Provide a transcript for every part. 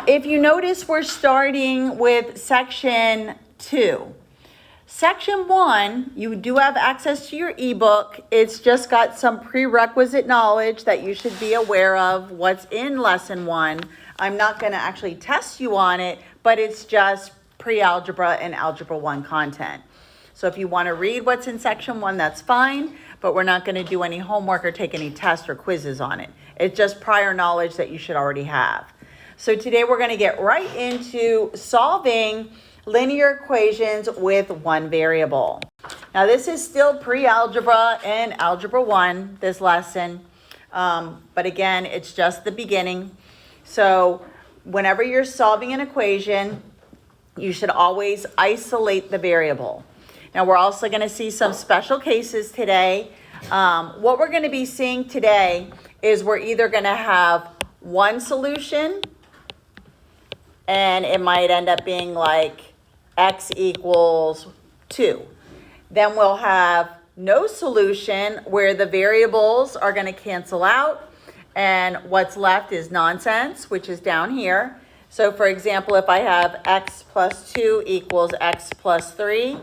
If you notice, we're starting with section 2. Section 1, you do have access to your ebook. It's just got some prerequisite knowledge that you should be aware of what's in lesson 1. I'm not going to actually test you on it, but it's just pre-algebra and algebra 1 content. So if you want to read what's in section 1, that's fine, but we're not going to do any homework or take any tests or quizzes on it. It's just prior knowledge that you should already have. So today we're going to get right into solving linear equations with one variable. Now this is still pre-algebra and algebra 1, this lesson, but again, it's just the beginning. So whenever you're solving an equation, you should always isolate the variable. Now we're also going to see some special cases today. What we're going to be seeing today is we're either going to have one solution, and it might end up being like x equals 2. Then we'll have no solution where the variables are going to cancel out and what's left is nonsense, which is down here. So for example, if I have x plus 2 equals x plus 3,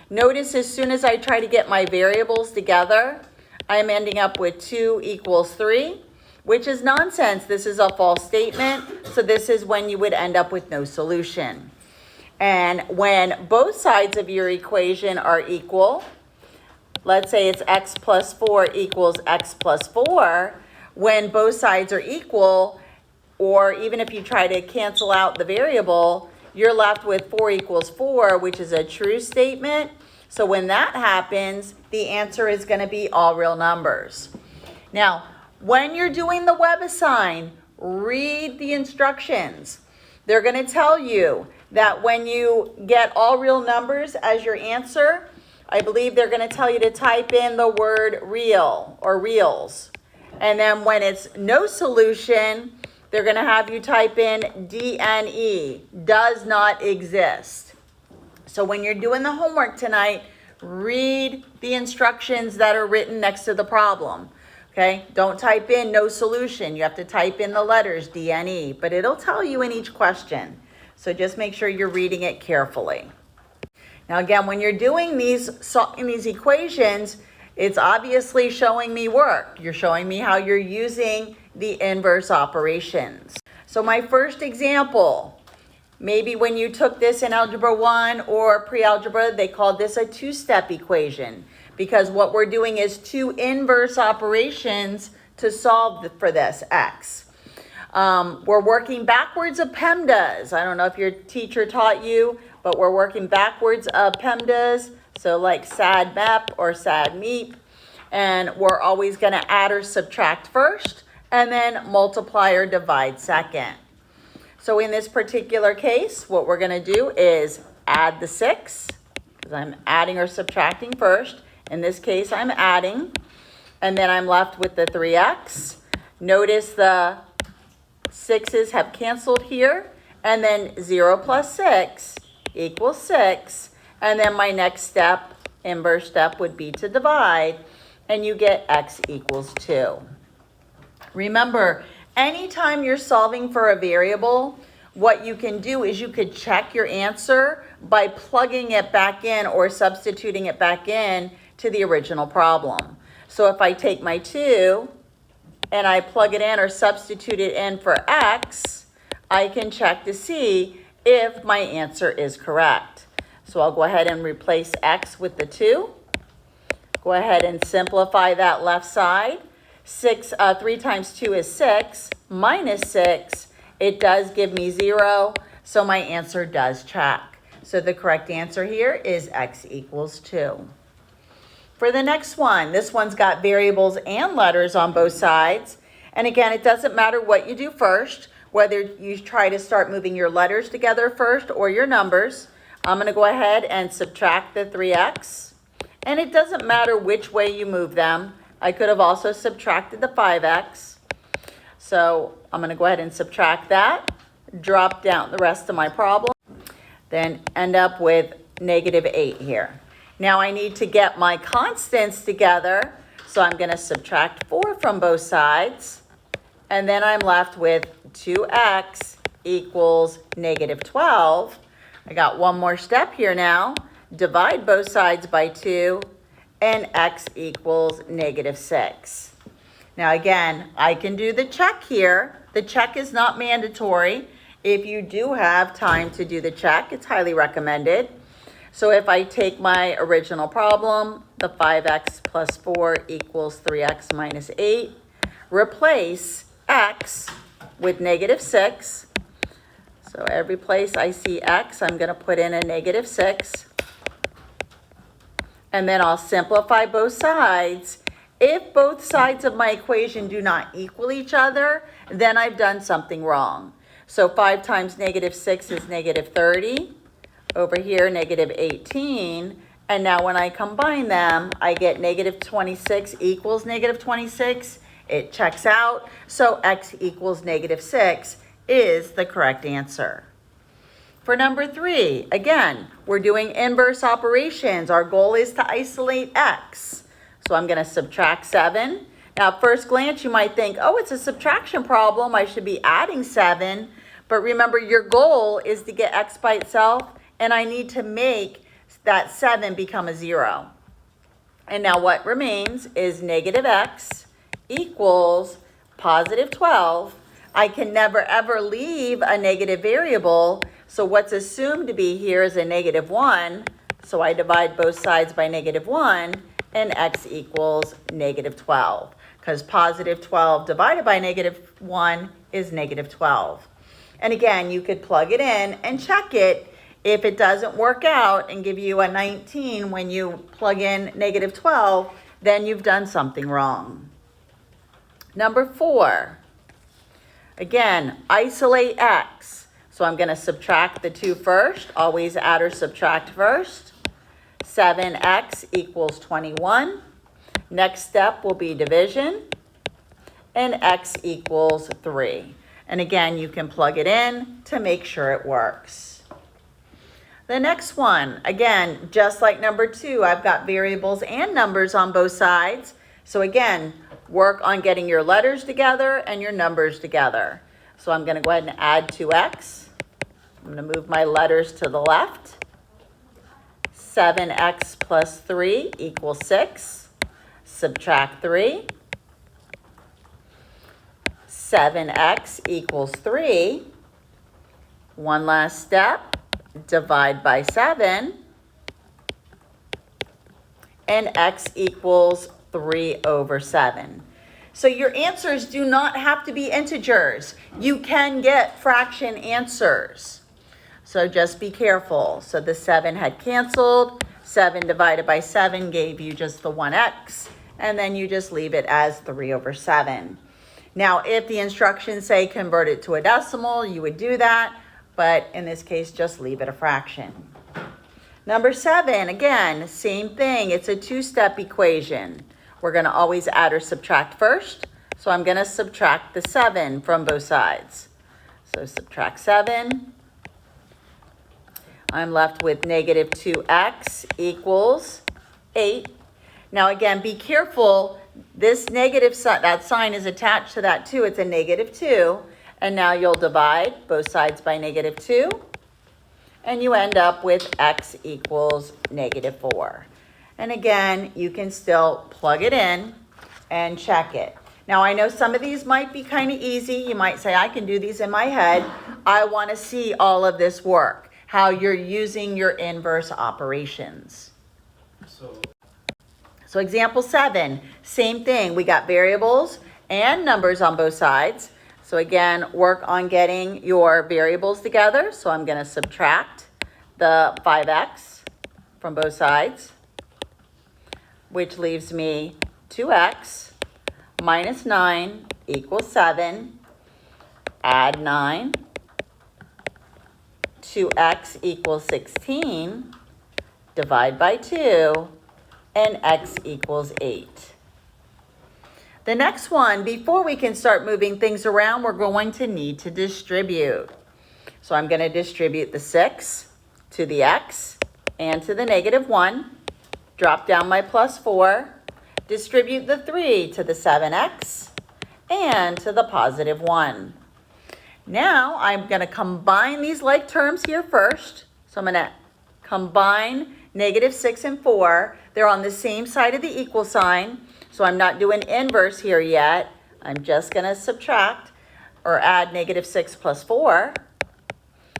notice as soon as I try to get my variables together, I'm ending up with 2 equals 3, which is nonsense. This is a false statement. So this is when you would end up with no solution. And when both sides of your equation are equal, let's say it's x plus 4 equals x plus 4, when both sides are equal, or even if you try to cancel out the variable, you're left with 4 equals 4, which is a true statement. So when that happens, the answer is going to be all real numbers. Now, when you're doing the WebAssign, read the instructions. They're going to tell you that when you get all real numbers as your answer, I believe they're going to tell you to type in the word real or reals. And then when it's no solution, they're going to have you type in DNE, does not exist. So when you're doing the homework tonight, read the instructions that are written next to the problem. Okay, don't type in no solution. You have to type in the letters DNE, but it'll tell you in each question. So just make sure you're reading it carefully. Now again, when you're doing these equations, it's obviously showing me work. You're showing me how you're using the inverse operations. So my first example, maybe when you took this in Algebra 1 or pre-algebra, they called this a two-step equation because what we're doing is two inverse operations to solve for this x. We're working backwards of PEMDAS. I don't know if your teacher taught you, but we're working backwards of PEMDAS. So like SAD MEP or SAD MEP. And we're always going to add or subtract first and then multiply or divide second. So in this particular case, what we're going to do is add the 6, because I'm adding or subtracting first. In this case, I'm adding, and then I'm left with the 3x. Notice the 6's have canceled here, and then 0 plus 6 equals 6. And then my next step, inverse step, would be to divide, and you get x equals 2. Remember, anytime you're solving for a variable, what you can do is you could check your answer by plugging it back in or substituting it back in to the original problem. So if I take my 2 and I plug it in or substitute it in for x, I can check to see if my answer is correct. So I'll go ahead and replace x with the 2. Go ahead and simplify that left side. 3 times 2 is 6, minus 6. It does give me 0, so my answer does check. So the correct answer here is x equals 2. For the next one, this one's got variables and letters on both sides. And again, it doesn't matter what you do first, whether you try to start moving your letters together first or your numbers. I'm going to go ahead and subtract the 3x. And it doesn't matter which way you move them. I could have also subtracted the 5x. So I'm going to go ahead and subtract that, drop down the rest of my problem, then end up with -8 here. Now I need to get my constants together, so I'm going to subtract 4 from both sides, and then I'm left with 2x equals negative 12. I got one more step here now. Divide both sides by 2, and x equals negative 6. Now again, I can do the check here. The check is not mandatory. If you do have time to do the check, it's highly recommended. So if I take my original problem, the 5x plus 4 equals 3x minus 8, replace x with negative 6. So every place I see x, I'm going to put in a negative 6. And then I'll simplify both sides. If both sides of my equation do not equal each other, then I've done something wrong. So 5 times negative 6 is negative 30. Over here, negative 18. And now when I combine them, I get negative 26 equals negative 26. It checks out. So x equals negative 6 is the correct answer. For number 3, again, we're doing inverse operations. Our goal is to isolate x. So I'm going to subtract 7. Now, at first glance, you might think, oh, it's a subtraction problem. I should be adding 7. But remember, your goal is to get x by itself, and I need to make that 7 become a 0. And now what remains is negative x equals positive 12. I can never, ever leave a negative variable. So what's assumed to be here is a negative 1. So I divide both sides by negative 1, and x equals negative 12. Because positive 12 divided by negative 1 is negative 12. And again, you could plug it in and check it. If it doesn't work out and give you a 19 when you plug in negative 12, then you've done something wrong. Number 4, again, isolate x. So I'm going to subtract the 2 first. Always add or subtract first. 7x equals 21. Next step will be division. And x equals 3. And again, you can plug it in to make sure it works. The next one, again, just like number 2, I've got variables and numbers on both sides. So again, work on getting your letters together and your numbers together. So I'm going to go ahead and add 2x. I'm going to move my letters to the left. 7x plus 3 equals 6. Subtract 3. 7x equals 3. One last step. Divide by 7, and x equals 3 over 7. So your answers do not have to be integers. You can get fraction answers. So just be careful. So the 7 had canceled. 7 divided by 7 gave you just the 1x, and then you just leave it as 3 over 7. Now, if the instructions say convert it to a decimal, you would do that. But in this case, just leave it a fraction. Number 7, again, same thing. It's a 2-step equation. We're going to always add or subtract first. So I'm going to subtract the 7 from both sides. So subtract 7. I'm left with negative 2x equals 8. Now again, be careful. This negative sign, that sign is attached to that 2. It's a negative 2. And now you'll divide both sides by negative 2. And you end up with x equals negative 4. And again, you can still plug it in and check it. Now, I know some of these might be kind of easy. You might say, I can do these in my head. I want to see all of this work, how you're using your inverse operations. So example 7, same thing. We got variables and numbers on both sides. So again, work on getting your variables together. So I'm going to subtract the 5x from both sides, which leaves me 2x minus 9 equals 7. Add 9. 2x equals 16. Divide by 2. And x equals 8. The next one, before we can start moving things around, we're going to need to distribute. So I'm going to distribute the 6 to the x and to the negative 1. Drop down my plus 4. Distribute the 3 to the 7x and to the positive 1. Now I'm going to combine these like terms here first. So I'm going to combine -6 and 4. They're on the same side of the equal sign. So I'm not doing inverse here yet. I'm just going to subtract or add -6 plus 4.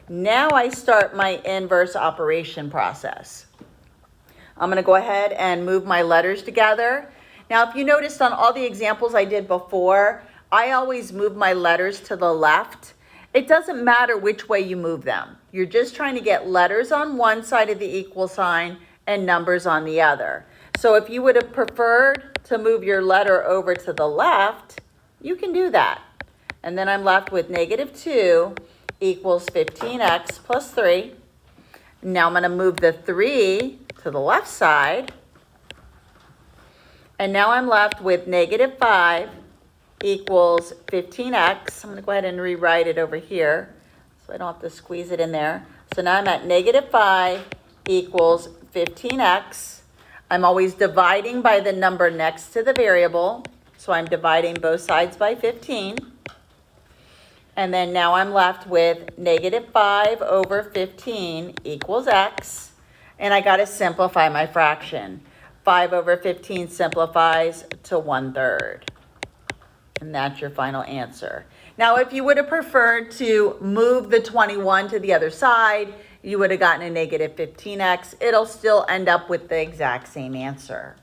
Now I start my inverse operation process. I'm going to go ahead and move my letters together. Now, if you noticed on all the examples I did before, I always move my letters to the left. It doesn't matter which way you move them. You're just trying to get letters on one side of the equal sign and numbers on the other. So if you would have preferred to move your letter over to the left, you can do that. And then I'm left with -2 equals 15x plus 3. Now I'm going to move the 3 to the left side. And now I'm left with -5 equals 15x. I'm going to go ahead and rewrite it over here so I don't have to squeeze it in there. So now I'm at -5 equals 15x. I'm always dividing by the number next to the variable. So I'm dividing both sides by 15. And then now I'm left with -5 over 15 equals x. And I got to simplify my fraction. 5 over 15 simplifies to 1/3. And that's your final answer. Now, if you would have preferred to move the 21 to the other side, you would have gotten a -15x. It'll still end up with the exact same answer.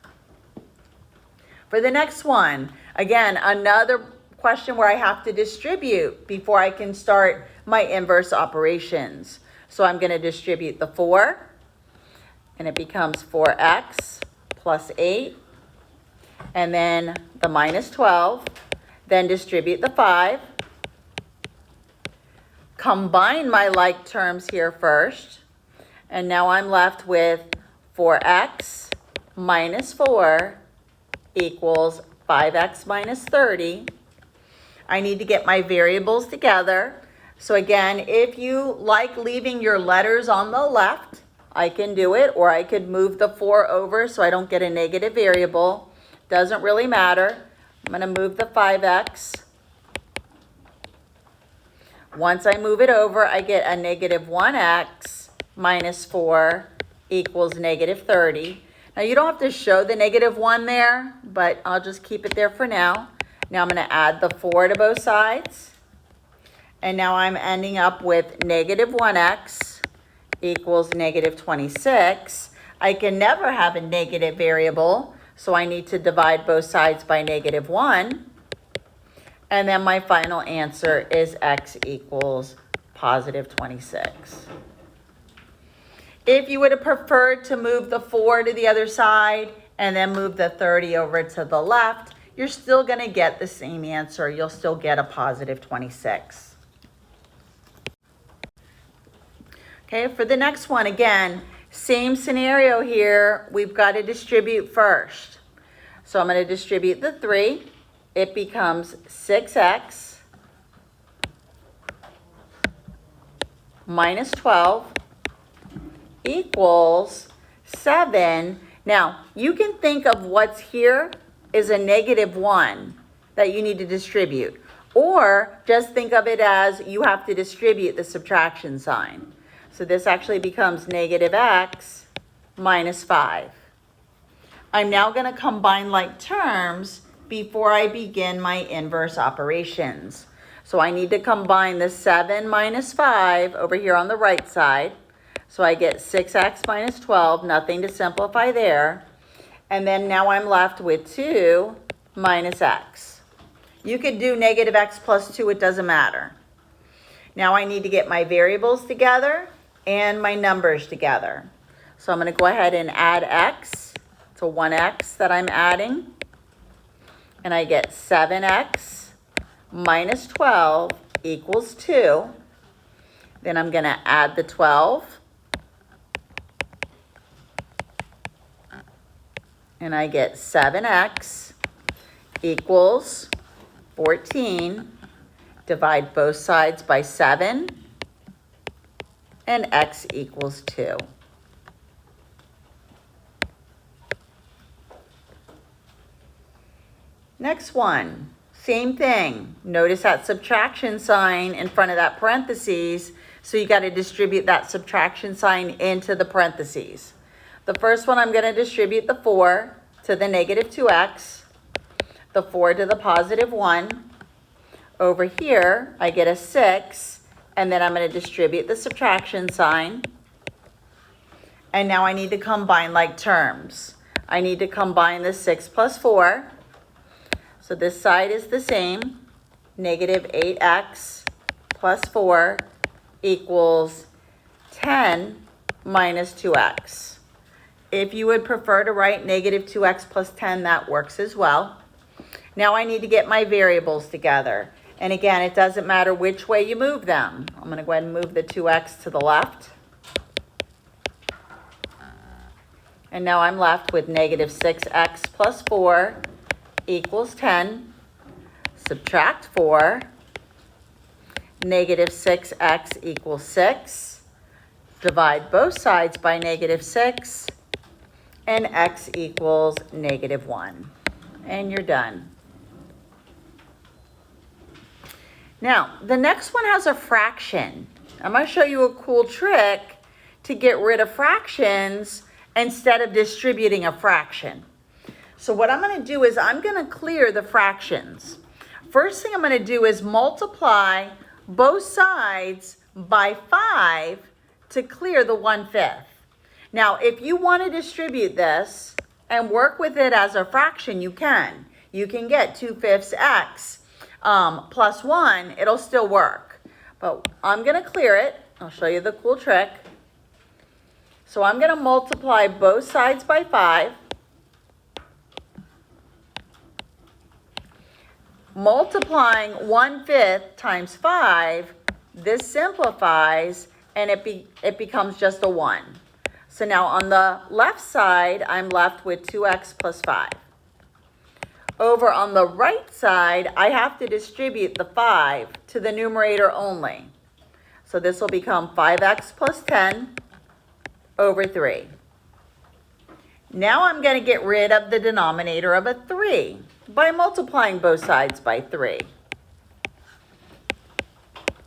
For the next one, again, another question where I have to distribute before I can start my inverse operations. So I'm going to distribute the 4, and it becomes 4x plus 8, and then the -12. Then distribute the 5. Combine my like terms here first. And now I'm left with 4x minus 4 equals 5x minus 30. I need to get my variables together. So again, if you like leaving your letters on the left, I can do it, or I could move the 4 over so I don't get a negative variable. Doesn't really matter. I'm going to move the 5x. Once I move it over, I get a -1x minus 4 equals -30. Now, you don't have to show the -1 there, but I'll just keep it there for now. Now, I'm going to add the 4 to both sides. And now I'm ending up with -1x equals -26. I can never have a negative variable, so I need to divide both sides by -1. And then my final answer is x equals +26. If you would have preferred to move the 4 to the other side and then move the 30 over to the left, you're still going to get the same answer. You'll still get a +26. Okay, for the next one, again, same scenario here. We've got to distribute first. So I'm going to distribute the 3. It becomes 6x minus 12 equals 7. Now, you can think of what's here is a -1 that you need to distribute. Or just think of it as you have to distribute the subtraction sign. So this actually becomes -x minus 5. I'm now going to combine like terms before I begin my inverse operations. So I need to combine the 7 minus 5 over here on the right side. So I get 6x minus 12, nothing to simplify there. And then now I'm left with 2 minus x. You could do -x plus 2, it doesn't matter. Now I need to get my variables together and my numbers together. So I'm going to go ahead and add x to 1x that I'm adding. And I get 7x minus 12 equals 2. Then I'm going to add the 12. And I get 7x equals 14. Divide both sides by 7. And x equals 2. Next one, Same thing. Notice that subtraction sign in front of that parentheses. So you got to distribute that subtraction sign into the parentheses. The first one, I'm going to distribute the 4 to the negative 2x, the 4 to the positive 1. Over here, I get a 6, and then I'm going to distribute the subtraction sign. And now I need to combine like terms. I need to combine the 6 plus 4. So this side is the same. Negative 8x plus 4 equals 10 minus 2x. If you would prefer to write negative 2x plus 10, that works as well. Now I need to get my variables together. And again, it doesn't matter which way you move them. I'm going to go ahead and move the 2x to the left. And now I'm left with negative 6x plus 4 equals 10. Subtract 4. Negative 6x equals 6. Divide both sides by negative 6. And x equals negative 1. And you're done. Now, the next one has a fraction. I'm going to show you a cool trick to get rid of fractions instead of distributing a fraction. So what I'm going to do is I'm going to clear the fractions. First thing I'm going to do is multiply both sides by 5 to clear the 1/5. Now, if you want to distribute this and work with it as a fraction, you can. You can get 2/5 x plus 1. It'll still work. But I'm going to clear it. I'll show you the cool trick. So I'm going to multiply both sides by 5. Multiplying 1/5 times 5, this simplifies and it becomes just a 1. So now on the left side, I'm left with 2x plus 5. Over on the right side, I have to distribute the 5 to the numerator only. So this will become 5x plus 10 over 3. Now I'm going to get rid of the denominator of a 3 by multiplying both sides by 3.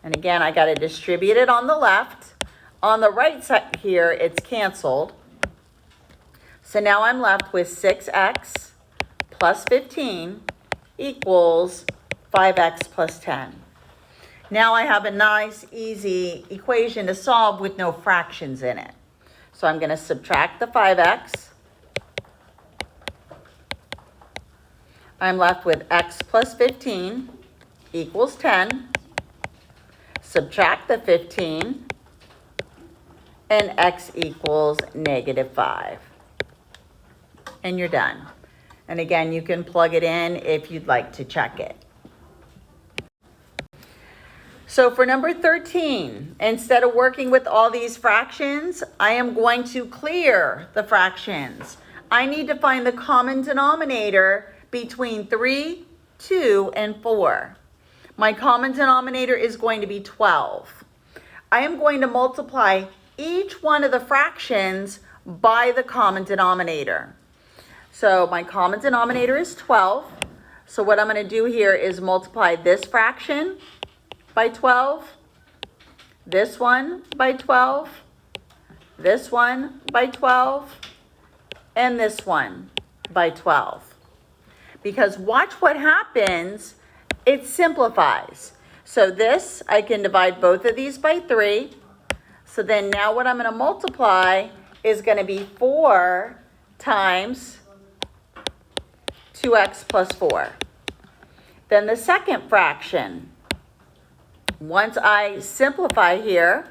And again, I got to distribute it on the left. On the right side here, it's canceled. So now I'm left with 6x plus 15 equals 5x plus 10. Now I have a nice, easy equation to solve with no fractions in it. So I'm going to subtract the 5x. I'm left with x plus 15 equals 10. Subtract the 15, and x equals negative 5. And you're done. And again, you can plug it in if you'd like to check it. So for number 13, instead of working with all these fractions, I am going to clear the fractions. I need to find the common denominator between 3, 2, and 4. My common denominator is going to be 12. I am going to multiply each one of the fractions by the common denominator. So my common denominator is 12. So what I'm going to do here is multiply this fraction by 12, this one by 12, this one by 12, and this one by 12. Because watch what happens, it simplifies. So this, I can divide both of these by 3. So then now what I'm going to multiply is going to be 4 times 2x plus 4. Then the second fraction, once I simplify here,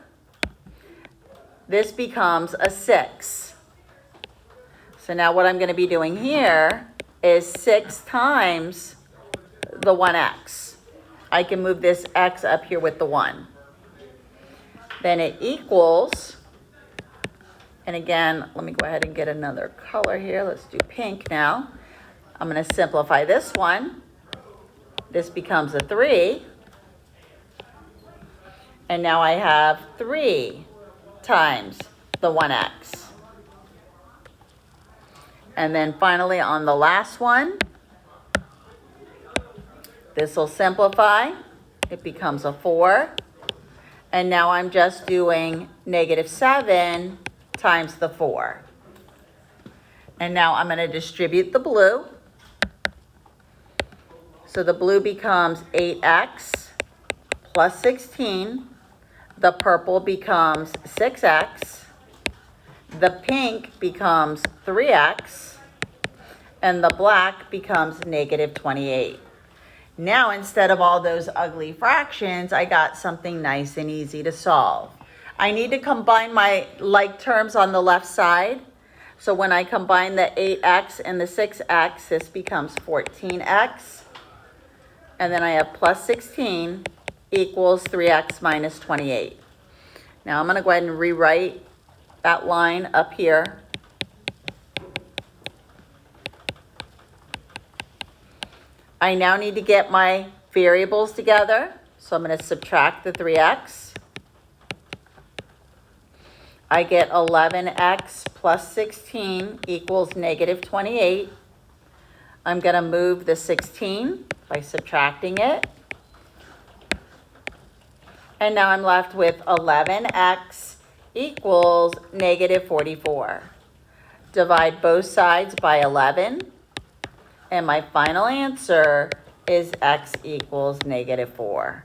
this becomes a 6. So now what I'm going to be doing here is 6 times the 1x. I can move this x up here with the 1. Then it equals, and again, let me go ahead and get another color here. Let's do pink now. I'm going to simplify this one. This becomes a 3. And now I have 3 times the 1x. And then finally on the last one, This will simplify. It becomes a 4. And now I'm just doing -7 times the 4. And now I'm going to distribute the blue. So the blue becomes 8x plus 16. The purple becomes 6x. The pink becomes 3x. And the black becomes -28. Now, instead of all those ugly fractions, I got something nice and easy to solve. I need to combine my like terms on the left side. So when I combine the 8x and the 6x, this becomes 14x. And then I have plus 16 equals 3x minus 28. Now I'm going to go ahead and rewrite that line up here. I now need to get my variables together. So I'm going to subtract the 3x. I get 11x plus 16 equals -28. I'm going to move the 16 by subtracting it. And now I'm left with 11x equals -44. Divide both sides by 11. And my final answer is x equals -4.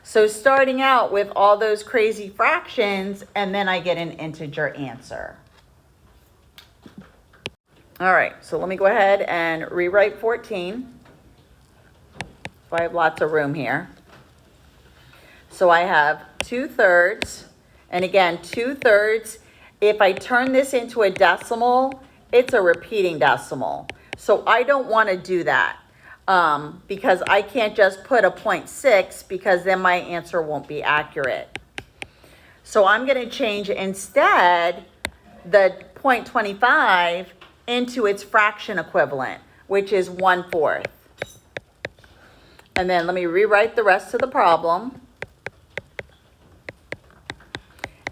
So starting out with all those crazy fractions, and then I get an integer answer. All right, so let me go ahead and rewrite 14. So I have lots of room here. So I have 2/3, and again, 2/3, if I turn this into a decimal, it's a repeating decimal. So I don't want to do that because I can't just put a 0.6 because then my answer won't be accurate. So I'm going to change instead the 0.25 into its fraction equivalent, which is 1/4. And then let me rewrite the rest of the problem.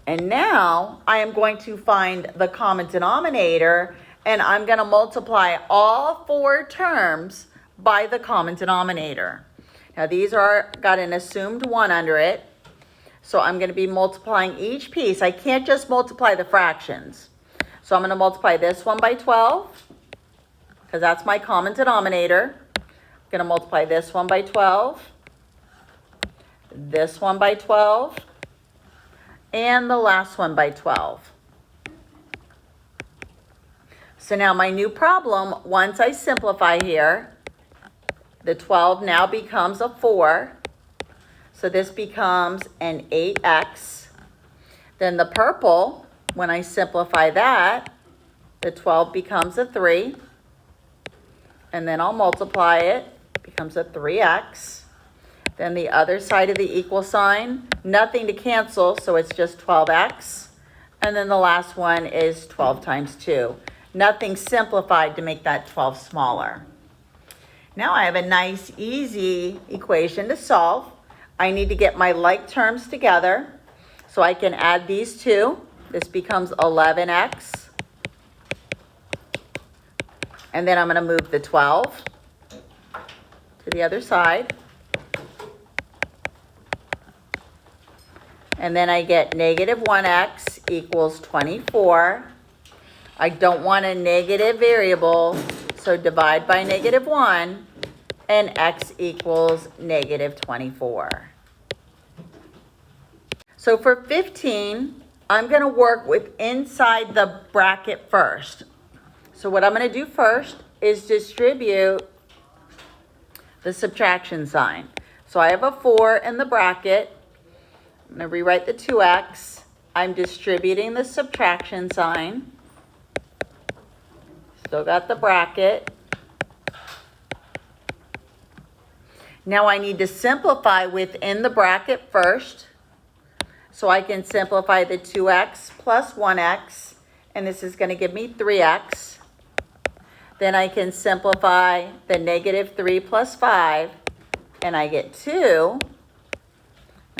And now I am going to find the common denominator, and I'm going to multiply all 4 terms by the common denominator. Now these are got an assumed 1 under it, so I'm going to be multiplying each piece. I can't just multiply the fractions. So I'm going to multiply this one by 12, because that's my common denominator. I'm going to multiply this one by 12, this one by 12, and the last one by 12. So now my new problem, once I simplify here, the 12 now becomes a 4. So this becomes an 8x. Then the purple, when I simplify that, the 12 becomes a 3. And then I'll multiply it, becomes a 3x. Then the other side of the equal sign, nothing to cancel, so it's just 12x. And then the last one is 12 times 2. Nothing simplified to make that 12 smaller. Now I have a nice, easy equation to solve. I need to get my like terms together, so I can add these two. This becomes 11x. And then I'm going to move the 12 to the other side. And then I get -1x equals 24. I don't want a negative variable, so divide by -1, and x equals -24. So for 15, I'm going to work with inside the bracket first. So what I'm going to do first is distribute the subtraction sign. So I have a 4 in the bracket. I'm going to rewrite the 2x. I'm distributing the subtraction sign. Still got the bracket. Now I need to simplify within the bracket first. So I can simplify the 2x plus 1x, and this is going to give me 3x. Then I can simplify the -3 plus 5, and I get 2.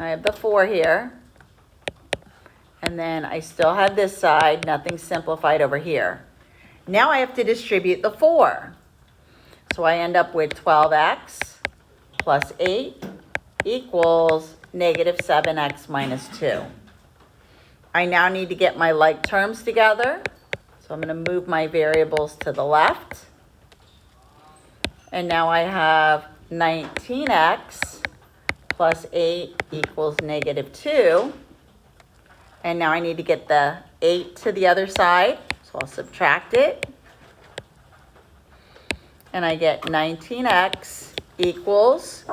I have the 4 here. And then I still have this side, nothing simplified over here. Now I have to distribute the 4. So I end up with 12x plus 8 equals negative 7x minus 2. I now need to get my like terms together. So I'm going to move my variables to the left. And now I have 19x plus 8 equals negative 2. And now I need to get the 8 to the other side. So I'll subtract it. And I get 19x equals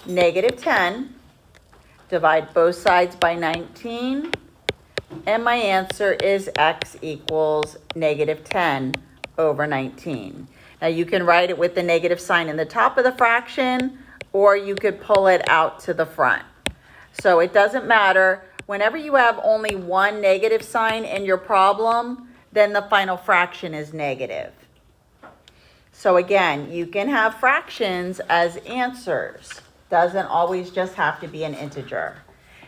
negative 10. Divide both sides by 19. And my answer is x equals negative 10 over 19. Now you can write it with the negative sign in the top of the fraction, or you could pull it out to the front. So it doesn't matter. Whenever you have only one negative sign in your problem, then the final fraction is negative. So again, you can have fractions as answers. Doesn't always just have to be an integer.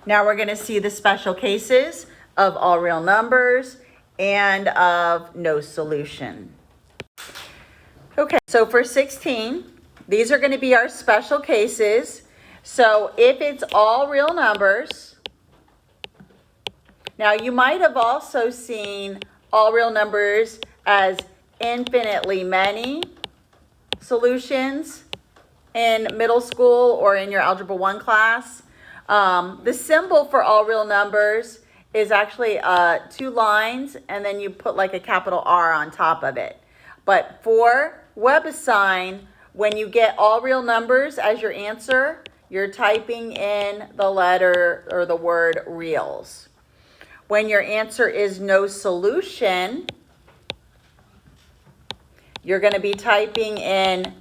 Now we're going to see the special cases of all real numbers and of no solution. Okay, so for 16, these are going to be our special cases. So if it's all real numbers, now you might have also seen all real numbers as infinitely many solutions in middle school or in your Algebra 1 class. The symbol for all real numbers is actually 2 lines, and then you put like a capital R on top of it. But for WebAssign, when you get all real numbers as your answer, you're typing in the letter or the word reals. When your answer is no solution, you're going to be typing in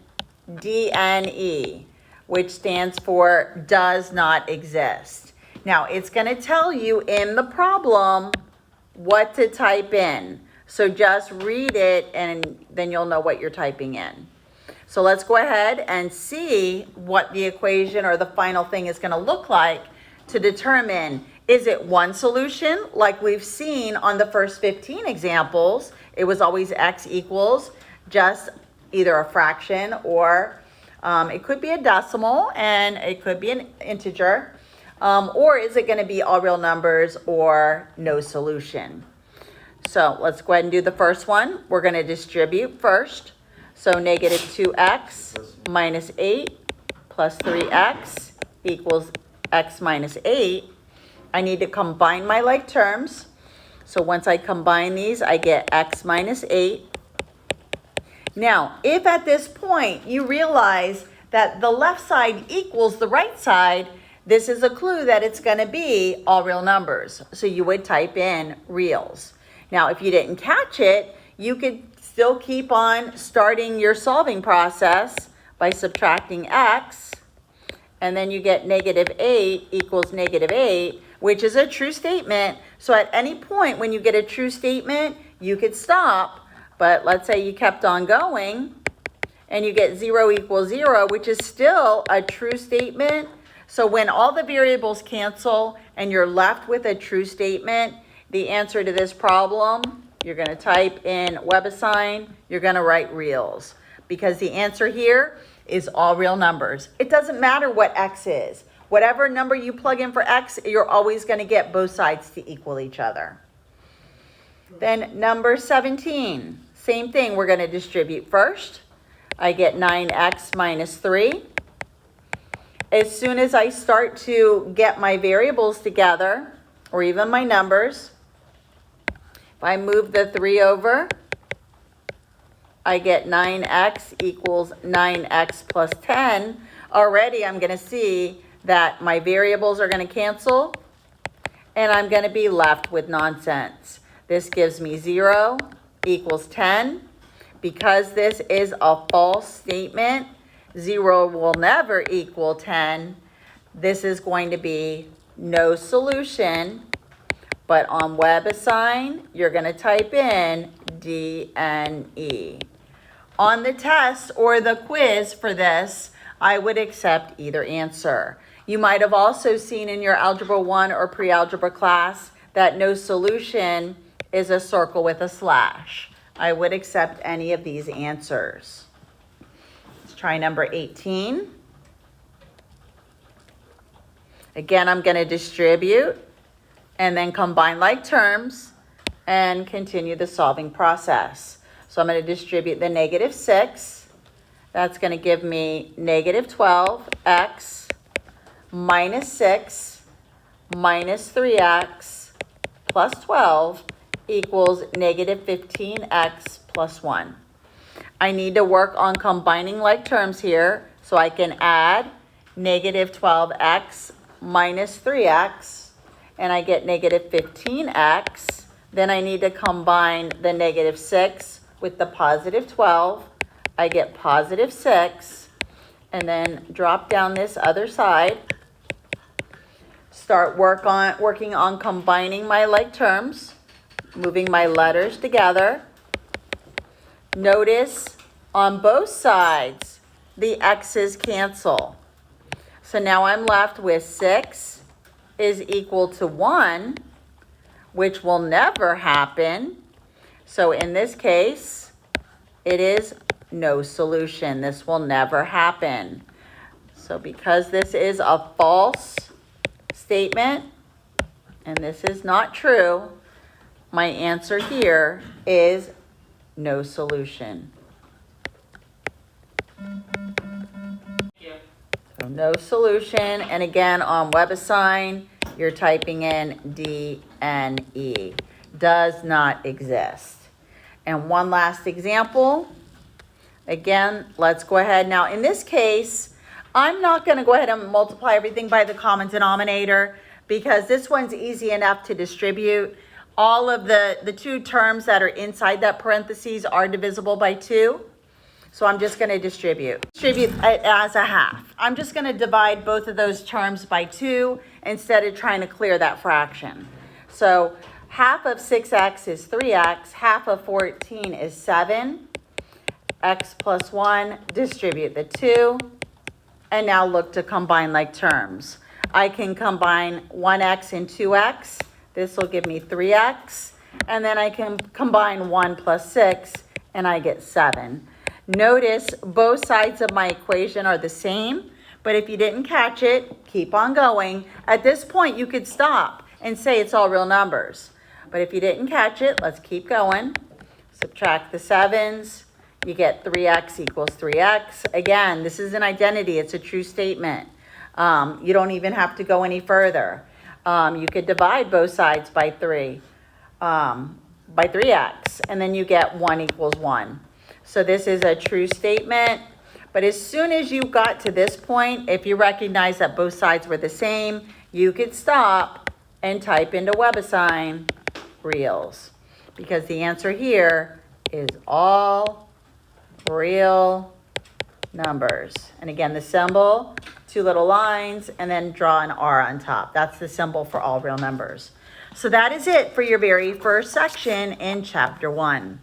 DNE, which stands for does not exist. Now, it's going to tell you in the problem what to type in. So just read it and then you'll know what you're typing in. So let's go ahead and see what the equation or the final thing is going to look like to determine, is it one solution like we've seen on the first 15 examples? It was always x equals just either a fraction or it could be a decimal and it could be an integer. Or is it going to be all real numbers or no solution? So let's go ahead and do the first one. We're going to distribute first. So negative 2x minus 8 plus 3x equals x minus 8. I need to combine my like terms. So once I combine these, I get x minus 8. Now, if at this point you realize that the left side equals the right side, this is a clue that it's going to be all real numbers. So you would type in reals. Now, if you didn't catch it, you could still keep on starting your solving process by subtracting x, and then you get negative 8 equals negative 8, which is a true statement. So at any point when you get a true statement, you could stop. But let's say you kept on going, and you get 0 equals 0, which is still a true statement. So when all the variables cancel and you're left with a true statement, the answer to this problem, you're going to type in WebAssign, you're going to write reals, because the answer here is all real numbers. It doesn't matter what x is. Whatever number you plug in for x, you're always going to get both sides to equal each other. Then number 17, same thing, we're going to distribute first. I get 9x minus 3. As soon as I start to get my variables together, or even my numbers, if I move the 3 over, I get 9x equals 9x plus 10. Already I'm going to see that my variables are going to cancel, and I'm going to be left with nonsense. This gives me 0 equals 10. Because this is a false statement, 0 will never equal 10. This is going to be no solution. But on WebAssign, you're going to type in DNE. On the test or the quiz for this, I would accept either answer. You might have also seen in your Algebra 1 or pre-algebra class that no solution is a circle with a slash. I would accept any of these answers. Let's try number 18. Again, I'm going to distribute and then combine like terms and continue the solving process. So I'm going to distribute the negative 6. That's going to give me negative 12x minus 6 minus 3x plus 12 equals negative 15x plus 1. I need to work on combining like terms here, so I can add negative 12x minus 3x, and I get negative 15x. Then I need to combine the negative 6 with the positive 12. I get positive 6, and then drop down this other side. Start working on combining my like terms, moving my letters together. Notice on both sides, the x's cancel. So now I'm left with 6 is equal to 1, which will never happen. So in this case, it is no solution. This will never happen. So because this is a false statement, and this is not true, my answer here is no solution. So no solution, and again on WebAssign, you're typing in DNE. Does not exist. And one last example. Again, let's go ahead. Now in this case, I'm not going to go ahead and multiply everything by the common denominator because this one's easy enough to distribute. All of the two terms that are inside that parentheses are divisible by 2. So I'm just going to distribute it as a half. I'm just going to divide both of those terms by 2 instead of trying to clear that fraction. So half of 6x is 3x, half of 14 is 7, x plus 1, distribute the 2, and now look to combine like terms. I can combine 1x and 2x. This will give me 3x, and then I can combine 1 plus 6, and I get 7. Notice both sides of my equation are the same, but if you didn't catch it, keep on going. At this point, you could stop and say it's all real numbers. But if you didn't catch it, let's keep going. Subtract the 7s. You get 3x equals 3x. Again, this is an identity. It's a true statement. You don't even have to go any further. You could divide both sides by 3, by 3x, and then you get 1 equals 1. So this is a true statement. But as soon as you got to this point, if you recognize that both sides were the same, you could stop and type into WebAssign reals, because the answer here is all real numbers. And again, the symbol, 2 little lines, and then draw an R on top. That's the symbol for all real numbers. So that is it for your very first section in chapter 1.